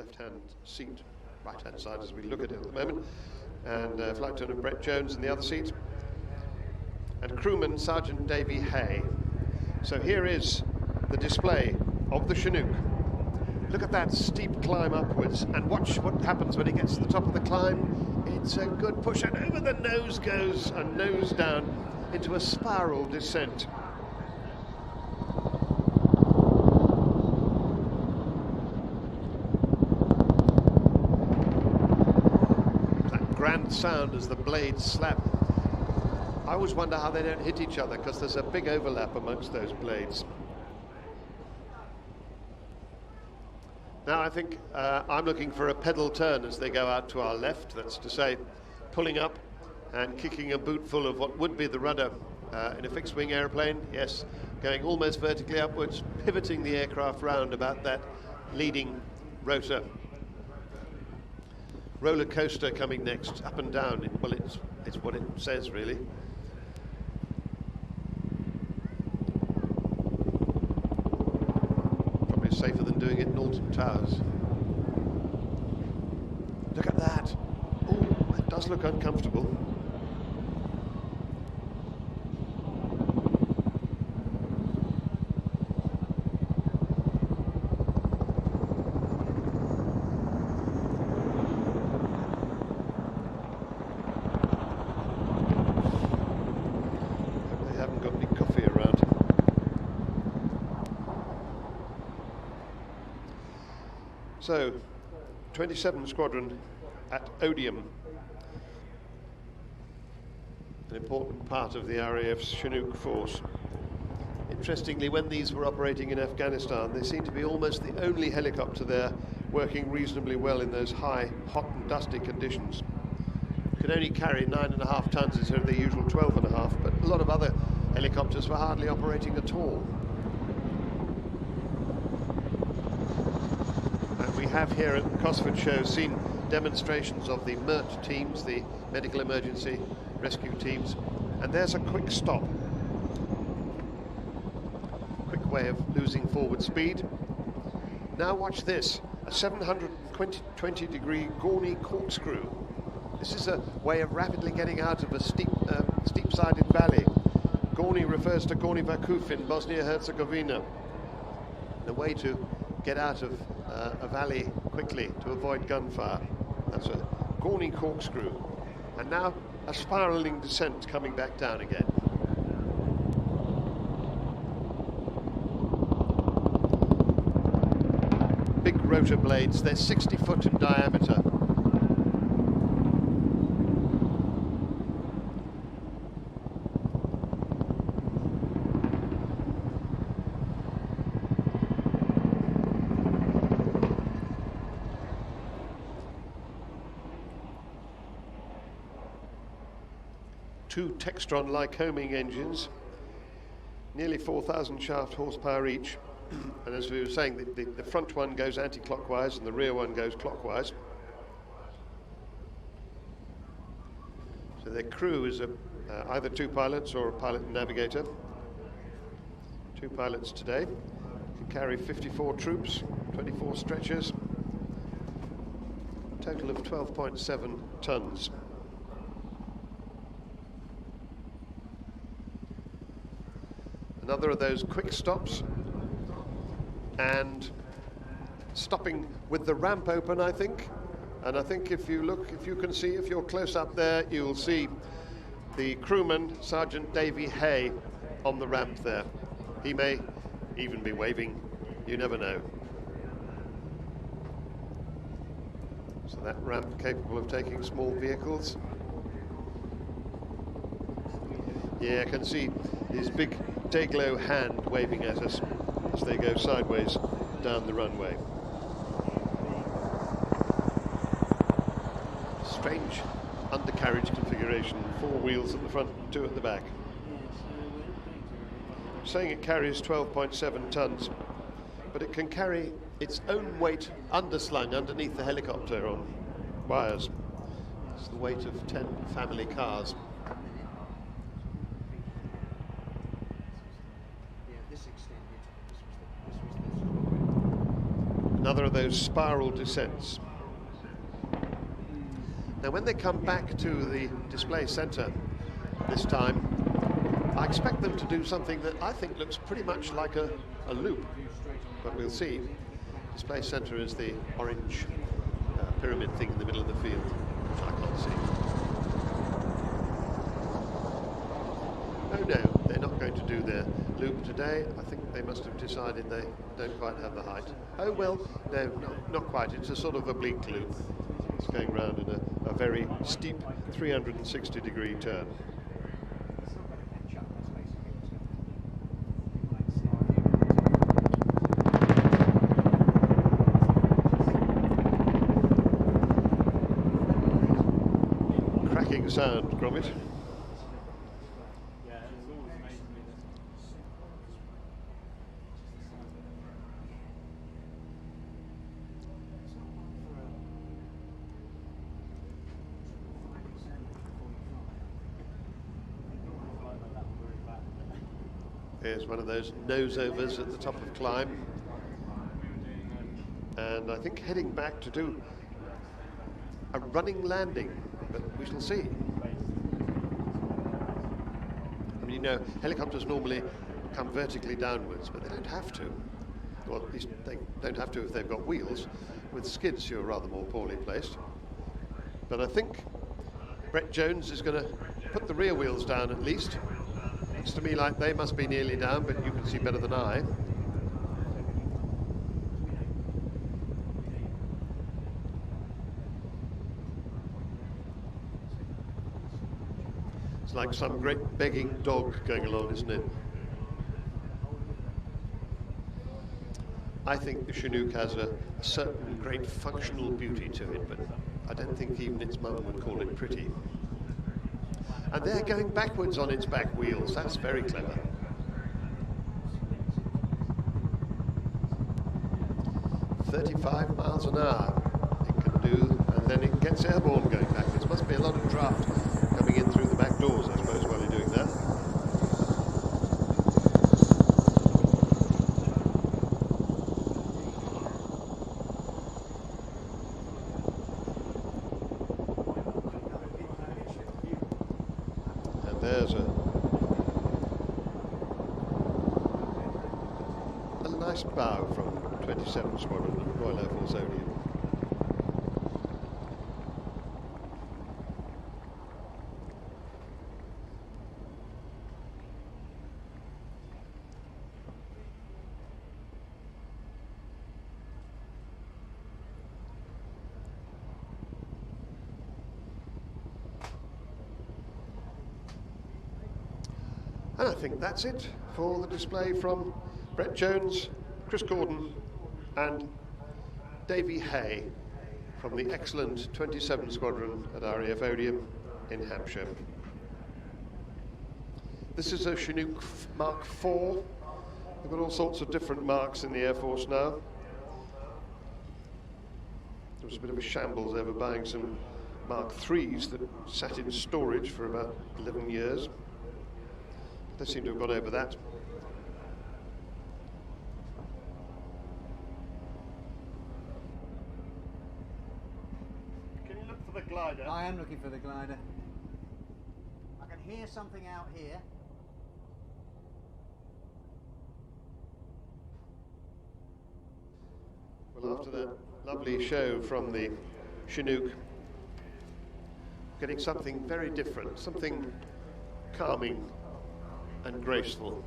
left-hand seat, right-hand side as we look at it at the moment, and Flight Lieutenant Brett Jones in the other seat, and crewman Sergeant Davy Hay. So here is the display of the Chinook. Look at that steep climb upwards, and watch what happens when it gets to the top of the climb. It's a good push, and over the nose goes, and nose down into a spiral descent. That grand sound as the blades slap. I always wonder how they don't hit each other, because there's a big overlap amongst those blades. Now I think I'm looking for a pedal turn as they go out to our left, that's to say pulling up and kicking a boot full of what would be the rudder in a fixed wing airplane. Yes, going almost vertically upwards, pivoting the aircraft round about that leading rotor. Roller coaster coming next, up and down. Well, it's what it says really. Safer than doing it in Alton Towers. Look at that. Oh, it does look uncomfortable. Hope they haven't got any coffee around. So, 27 Squadron at Odium, an important part of the RAF's Chinook force. Interestingly, when these were operating in Afghanistan, they seemed to be almost the only helicopter there working reasonably well in those high, hot and dusty conditions. Could only carry 9.5 tons instead of the usual 12.5, but a lot of other helicopters were hardly operating at all. We have here at the Cosford show seen demonstrations of the MERT teams, the medical emergency rescue teams, and there's a quick stop. Quick way of losing forward speed. Now watch this, a 720 degree Gorney corkscrew. This is a way of rapidly getting out of a steep-sided valley. Gorney refers to Gornji Vakuf in Bosnia-Herzegovina. The way to get out of a valley quickly to avoid gunfire. That's a Gorney corkscrew. And now a spiralling descent coming back down again. Big rotor blades, they're 60 foot in diameter. Two Textron Lycoming engines, nearly 4,000 shaft horsepower each. And as we were saying, the front one goes anti-clockwise and the rear one goes clockwise. So their crew is either two pilots or a pilot and navigator. Two pilots today. Can carry 54 troops, 24 stretchers, a total of 12.7 tons. Another of those quick stops, and stopping with the ramp open, I think. And I think if you look, if you can see, if you're close up there, you'll see the crewman, Sergeant Davy Hay, on the ramp there. He may even be waving, you never know. So that ramp capable of taking small vehicles. Yeah, I can see his big Dayglow hand waving at us as they go sideways down the runway. Strange undercarriage configuration, 4 wheels at the front, 2 at the back. Saying it carries 12.7 tons, but it can carry its own weight underslung underneath the helicopter on wires. It's the weight of 10 family cars. Another of those spiral descents. Now when they come back to the display centre this time, I expect them to do something that I think looks pretty much like a loop, but we'll see. Display centre is the orange pyramid thing in the middle of the field, which I can't see. Oh no, they're not going to do their loop today. I think they must have decided they don't quite have the height. Oh well, no, not quite. It's a sort of oblique loop. It's going round in a very steep 360-degree turn. Cracking sound from it. Here's one of those nose-overs at the top of climb. And I think heading back to do a running landing, but we shall see. I mean, you know, helicopters normally come vertically downwards, but they don't have to. Well, at least they don't have to if they've got wheels. With skids, you're rather more poorly placed. But I think Brett Jones is going to put the rear wheels down at least. Looks to me like they must be nearly down, but you can see better than I. It's like some great begging dog going along, isn't it? I think the Chinook has a certain great functional beauty to it, but I don't think even its mum would call it pretty. And they're going backwards on its back wheels. That's very clever. "35 miles an hour it can do, and then it gets airborne going backwards. Must be a lot of draft coming in through the back doors, I suppose, while you're doing that. There's a nice bow from 27 Squadron, Royal Air Force Odeon. And I think that's it for the display from Brett Jones, Chris Gordon and Davy Hay from the excellent 27 Squadron at RAF Odeon in Hampshire. This is a Chinook Mark IV. They've got all sorts of different marks in the Air Force now. There was a bit of a shambles over buying some Mark IIIs that sat in storage for about 11 years. They seem to have got over that. Can you look for the glider? I am looking for the glider. I can hear something out here. Well, after that lovely show from the Chinook, getting something very different, something calming and graceful.